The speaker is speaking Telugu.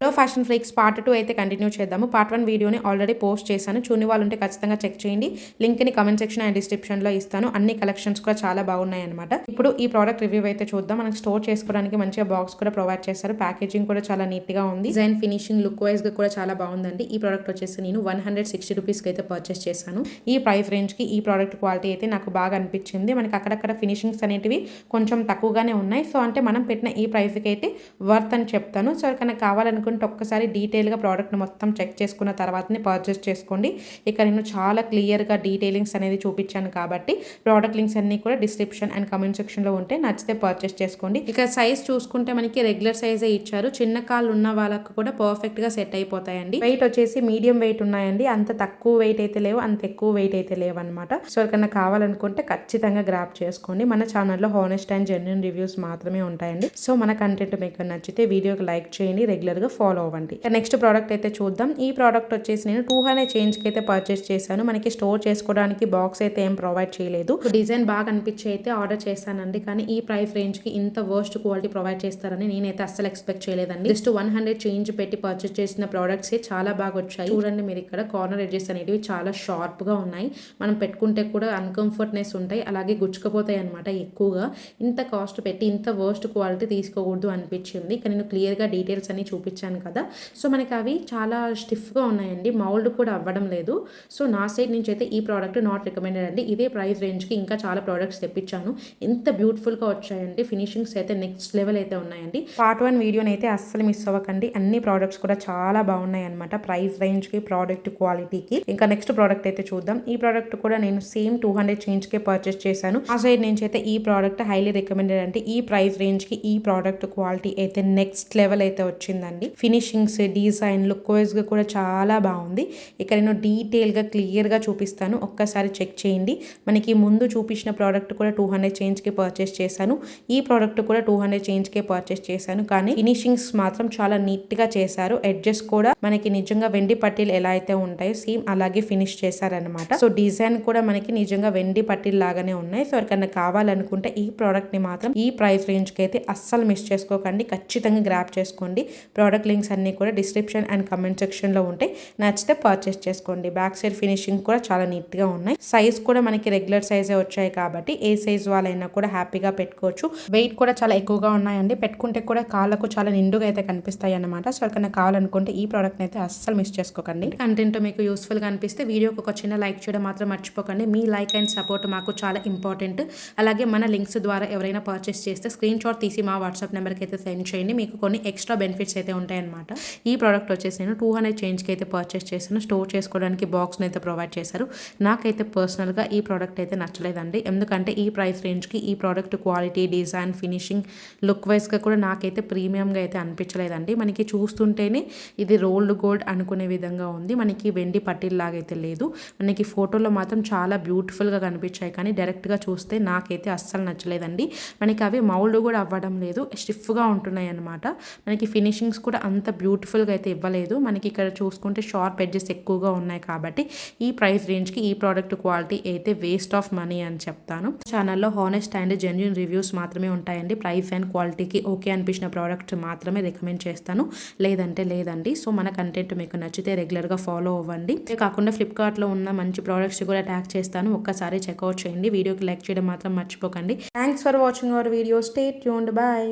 హలో ఫ్యాషన్ ఫ్రీక్స్ పార్ట్ 2 అయితే కంటిన్యూ చేద్దాము. పార్ట్ 1 వీడియోని ఆల్రెడీ పోస్ట్ చేశాను. చూని వాళ్ళు ఉంటే ఖచ్చితంగా చెక్ చేయండి. లింక్ని కమెంట్ సెక్షన్ అండ్ డిస్క్రిప్షన్లో ఇస్తాను. అన్ని కలెక్షన్స్ కూడా చాలా బాగున్నాయి అనమాట. ఇప్పుడు ఈ ప్రోడక్ట్ రివ్యూ అయితే చూద్దాం. మనకి స్టోర్ చేసుకోవడానికి మంచిగా బాక్స్ కూడా ప్రొవైడ్ చేస్తారు. ప్యాకేజింగ్ కూడా చాలా నీట్గా ఉంది. డిజైన్ ఫినిషింగ్ లుక్ వైజ్గా కూడా చాలా బాగుందండి. ఈ ప్రోడక్ట్ వచ్చేసి నేను 160 రూపీస్కి అయితే పర్చేస్ చేశాను. ఈ ప్రైస్ రేంజ్కి ఈ ప్రోడక్ట్ క్వాలిటీ అయితే నాకు బాగా అనిపించింది. మనకి అక్కడక్కడ ఫినిషింగ్స్ అనేటివి కొంచెం తక్కువగానే ఉన్నాయి. సో అంటే మనం పెట్టిన ఈ ప్రైస్కి అయితే వర్త్ అని చెప్తాను. సో కనుక కావాలనుకుంటే ఒక్కసారి డీటెయిల్గా ప్రోడక్ట్ని మొత్తం చెక్ చేసుకున్న తర్వాతనే పర్చేస్ చేసుకోండి. ఇక నేను చాలా క్లియర్గా డీటెయిలింగ్స్ అనేది చూపించాను కాబట్టి ప్రోడక్ట్ లింక్స్ అన్ని కూడా డిస్క్రిప్షన్ అండ్ కమెంట్ సెక్షన్లో ఉంటే నచ్చితే పర్చేస్ చేసుకోండి. ఇక సైజ్ చూసుకుంటే మనకి రెగ్యులర్ సైజే ఇచ్చారు. చిన్న కాళ్ళు ఉన్న వాళ్ళకు కూడా పర్ఫెక్ట్గా సెట్ అయిపోతాయండి. వెయిట్ వచ్చేసి మీడియం వెయిట్ ఉన్నాయండి. అంత తక్కువ వెయిట్ అయితే లేవు, అంత ఎక్కువ వెయిట్ అయితే లేవు అనమాట. సో ఎవరికన్నా కావాలనుకుంటే ఖచ్చితంగా గ్రాప్ చేసుకోండి. మన ఛానల్లో హానెస్ట్ అండ్ జెన్యూన్ రివ్యూస్ మాత్రమే ఉంటాయండి. సో మన కంటెంట్ మీకు నచ్చితే వీడియోకి లైక్ చేయండి, రెగ్యులర్గా ఫాలో అవ్వండి. నెక్స్ట్ ప్రోడక్ట్ అయితే చూద్దాం. ఈ ప్రోడక్ట్ వచ్చేసి నేను 200 చేంజ్కి అయితే పర్చేస్ చేశాను. మనకి స్టోర్ చేసుకోవడానికి బాక్స్ అయితే ఏం ప్రొవైడ్ చేయలేదు. డిజైన్ బాగా అనిపించి అయితే ఆర్డర్ చేశానండి. కానీ ఈ ప్రైస్ రేంజ్ కి ఇంత వర్స్ట్ క్వాలిటీ ప్రొవైడ్ చేస్తారని నేనైతే అస్సలు ఎక్స్పెక్ట్ చేయలేదండి. జస్ట్ 100 చేంజ్ పెట్టి పర్చేస్ చేసిన ప్రోడక్ట్స్ చాలా బాగా వచ్చాయి. చూడండి మీరు ఇక్కడ కార్నర్ ఎడ్జెస్ అనేటివి చాలా షార్ప్ గా ఉన్నాయి. మనం పెట్టుకుంటే కూడా అన్కంఫర్ట్నెస్ ఉంటాయి, అలాగే గుచ్చుకుపోతాయి అనమాట. ఎక్కువగా ఇంత కాస్ట్ పెట్టి ఇంత వర్స్ట్ క్వాలిటీ తీసుకోకూడదు అనిపించింది. కానీ నేను క్లియర్ గా డీటెయిల్స్ అన్ని చూపించాను కదా. సో మనకి అవి చాలా స్టిఫ్గా ఉన్నాయండి. మౌల్డ్ కూడా అవ్వడం లేదు. సో నా సైడ్ నుంచి అయితే ఈ ప్రోడక్ట్ నాట్ రికమెండెడ్ అండి. ఇదే ప్రైస్ రేంజ్కి ఇంకా చాలా ప్రోడక్ట్స్ తెప్పించాను. ఎంత బ్యూటిఫుల్గా వచ్చాయండి. ఫినిషింగ్స్ అయితే నెక్స్ట్ లెవెల్ అయితే ఉన్నాయండి. పార్ట్ 1 వీడియోని అయితే అస్సలు మిస్ అవ్వకండి. అన్ని ప్రోడక్ట్స్ కూడా చాలా బాగున్నాయి అనమాట. ప్రైస్ రేంజ్కి, ప్రోడక్ట్ క్వాలిటీకి. ఇంకా నెక్స్ట్ ప్రోడక్ట్ అయితే చూద్దాం. ఈ ప్రోడక్ట్ కూడా నేను సేమ్ 200 చేంజ్కే పర్చేస్ చేశాను. ఆ సైడ్ నుంచి అయితే ఈ ప్రోడక్ట్ హైలీ రికమెండెడ్ అంటే ఈ ప్రైస్ రేంజ్కి ఈ ప్రోడక్ట్ క్వాలిటీ అయితే నెక్స్ట్ లెవెల్ అయితే వచ్చిందండి. ఫినిషింగ్స్, డిజైన్, లుక్ వైజ్గా కూడా చాలా బాగుంది. ఇక్కడ నేను డీటెయిల్గా క్లియర్గా చూపిస్తాను, ఒక్కసారి చెక్ చేయండి. మనకి ముందు చూపించిన ప్రోడక్ట్ కూడా 200 చేంజ్కి పర్చేస్ చేశాను. ఈ ప్రోడక్ట్ కూడా 200 చేంజ్కే పర్చేస్ చేశాను. కానీ ఫినిషింగ్స్ మాత్రం చాలా నీట్గా చేశారు. ఎడ్జెస్ కూడా మనకి నిజంగా వెండి పట్టీలు ఎలా అయితే ఉంటాయో సేమ్ అలాగే ఫినిష్ చేశారనమాట. సో డిజైన్ కూడా మనకి నిజంగా వెండి పట్టీలు లాగానే ఉన్నాయి. సో ఎవరికన్నా కావాలనుకుంటే ఈ ప్రోడక్ట్ ని మాత్రం ఈ ప్రైస్ రేంజ్కి అయితే అస్సలు మిస్ చేసుకోకండి. ఖచ్చితంగా గ్రాప్ చేసుకోండి. ప్రోడక్ట్ లింక్స్ అన్ని కూడా డిస్క్రిప్షన్ అండ్ కమెంట్ సెక్షన్లో ఉంటాయి. నచ్చితే పర్చేస్ చేసుకోండి. బ్యాక్ సైడ్ ఫినిషింగ్ కూడా చాలా నీట్గా ఉన్నాయి. సైజ్ కూడా మనకి రెగ్యులర్ సైజే వచ్చాయి కాబట్టి ఏ సైజ్ వాళ్ళైనా కూడా హ్యాపీగా పెట్టుకోవచ్చు. వెయిట్ కూడా చాలా ఎక్కువగా ఉన్నాయండి. పెట్టుకుంటే కూడా కాళ్ళకు చాలా నిండుగా అయితే కనిపిస్తాయి అన్నమాట. సో ఎవరికైనా కావాలనుకుంటే ఈ ప్రోడక్ట్ని అయితే అస్సలు మిస్ చేసుకోకండి. కంటెంట్ మీకు యూస్ఫుల్గా అనిపిస్తే వీడియోకి ఒక చిన్న లైక్ చేయడం మాత్రం మర్చిపోకండి. మీ లైక్ అండ్ సపోర్ట్ మాకు చాలా ఇంపార్టెంట్. అలాగే మన లింక్స్ ద్వారా ఎవరైనా పర్చేస్ చేస్తే స్క్రీన్ షాట్ తీసి మా వాట్సాప్ నెంబర్కి అయితే సెండ్ చేయండి. మీకు కొన్ని ఎక్స్ట్రా బెనిఫిట్స్ అయితే ఉంటాయన్నమాట. ఈ ప్రోడక్ట్ వచ్చేసి నేను 200 చేంజ్కి అయితే పర్చేస్ చేశాను. స్టోర్ చేసుకోవడానికి బాక్స్ని అయితే ప్రొవైడ్ చేశారు. నాకైతే పర్సనల్గా ఈ ప్రోడక్ట్ అయితే నచ్చలేదండి. ఎందుకంటే ఈ ప్రైస్ రేంజ్కి ఈ product quality, design, finishing, look వైజ్గా కూడా నాకైతే ప్రీమియంగా అయితే అనిపించలేదండి. మనకి చూస్తుంటేనే ఇది రోల్డ్ గోల్డ్ అనుకునే విధంగా ఉంది. మనకి వెండి పట్టీల్లాగా అయితే లేదు. మనకి ఫోటోలో మాత్రం చాలా బ్యూటిఫుల్గా కనిపించాయి, కానీ డైరెక్ట్గా చూస్తే నాకైతే అస్సలు నచ్చలేదండి. మనకి అవి మౌల్డ్ కూడా అవ్వడం లేదు, స్టిఫ్గా ఉంటున్నాయి అనమాట. మనకి ఫినిషింగ్స్ కూడా అంత బ్యూటిఫుల్గా అయితే ఇవ్వలేదు. మనకి ఇక్కడ చూసుకుంటే షార్ప్ ఎడ్జెస్ ఎక్కువగా ఉన్నాయి కాబట్టి ఈ ప్రైస్ రేంజ్కి ఈ ప్రోడక్ట్ క్వాలిటీ అయితే వేస్ట్ ఆఫ్ మనీ అని చెప్తాను. ఛానల్లో హానెస్ట్ అండ్ జెన్యూన్ రివ్యూస్ మాత్రమే ఉంటాయండి. ప్రైస్ అండ్ క్వాలిటీకి ఓకే అనిపించిన ప్రోడక్ట్ మాత్రమే రికమెండ్ చేస్తాను, లేదంటే లేదండి. సో మన కంటెంట్ మీకు నచ్చితే రెగ్యులర్గా ఫాలో అవ్వండి. కాకుండా ఫ్లిప్కార్ట్లో ఉన్న మంచి ప్రోడక్ట్స్ కూడా ట్యాగ్ చేస్తాను, ఒక్కసారి చెక్అవుట్ చేయండి. వీడియోకి లైక్ చేయడం మాత్రం మర్చిపోకండి. Thanks for watching our video. Stay tuned. Bye.